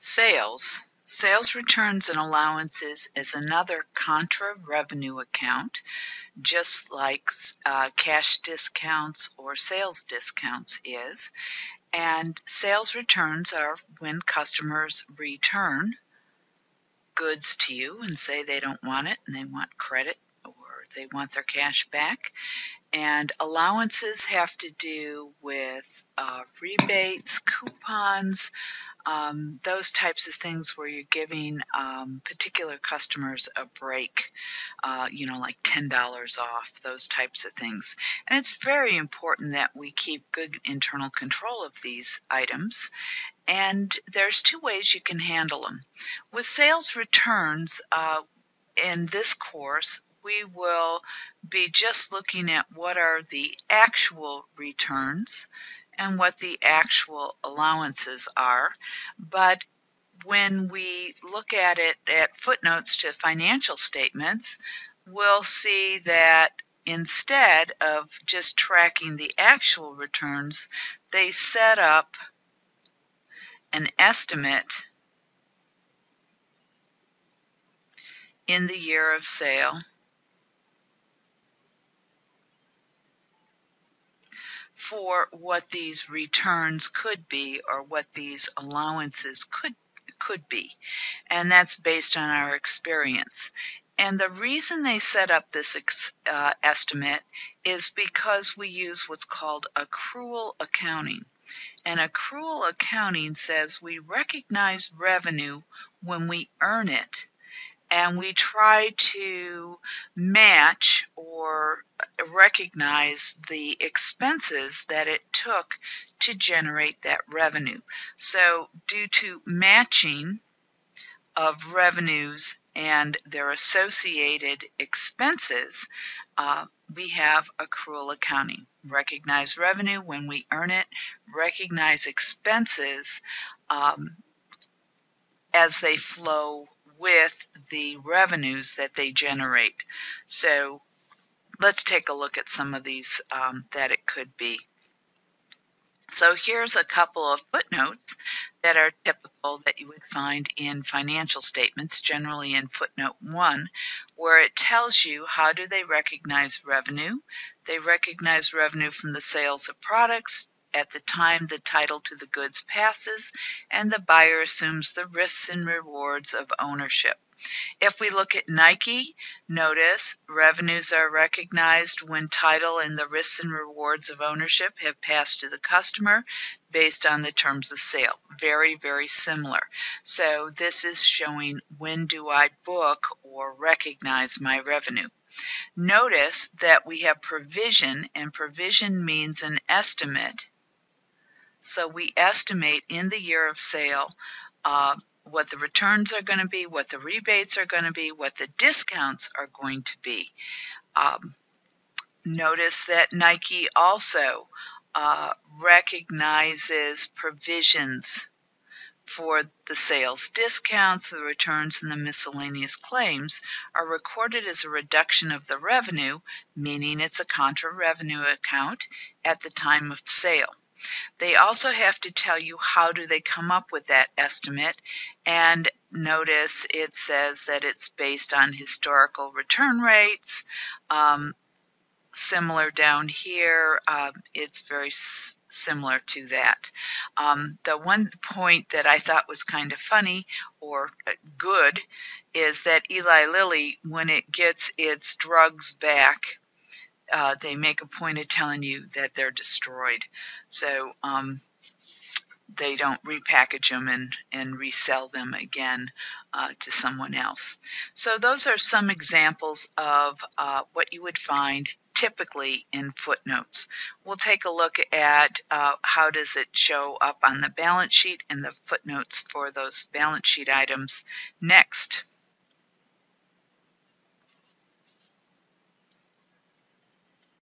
Sales returns and allowances is another contra revenue account, just like cash discounts or sales discounts is. And sales returns are when customers return goods to you and say they don't want it and they want credit or they want their cash back. And allowances have to do with rebates, coupons, those types of things where you're giving particular customers a break, like $10 off, those types of things. And it's very important that we keep good internal control of these items. And there's two ways you can handle them. With sales returns, in this course, we will be just looking at what are the actual returns and what the actual allowances are. But when we look at it at footnotes to financial statements, we'll see that instead of just tracking the actual returns, they set up an estimate in the year of sale for what these returns could be or what these allowances could be. And that's based on our experience. And the reason they set up this estimate is because we use what's called accrual accounting. And accrual accounting says we recognize revenue when we earn it, and we try to match or recognize the expenses that it took to generate that revenue. So due to matching of revenues and their associated expenses, we have accrual accounting. Recognize revenue when we earn it, recognize expenses as they flow with the revenues that they generate. So let's take a look at some of these that it could be. So here's a couple of footnotes that are typical that you would find in financial statements, generally in footnote 1, where it tells you how do they recognize revenue. They recognize revenue from the sales of products at the time the title to the goods passes, and the buyer assumes the risks and rewards of ownership. If we look at Nike, notice revenues are recognized when title and the risks and rewards of ownership have passed to the customer based on the terms of sale. Very, very similar. So this is showing when do I book or recognize my revenue. Notice that we have provision, and provision means an estimate. So we estimate in the year of sale what the returns are going to be, what the rebates are going to be, what the discounts are going to be. Notice that Nike also recognizes provisions for the sales discounts, the returns, and the miscellaneous claims are recorded as a reduction of the revenue, meaning it's a contra revenue account at the time of sale. They also have to tell you how do they come up with that estimate, and notice it says that it's based on historical return rates. Similar down here, it's very similar to that. The one point that I thought was kind of funny or good is that Eli Lilly, when it gets its drugs back, they make a point of telling you that they're destroyed. So they don't repackage them and resell them again to someone else. So those are some examples of what you would find typically in footnotes. We'll take a look at how does it show up on the balance sheet and the footnotes for those balance sheet items next.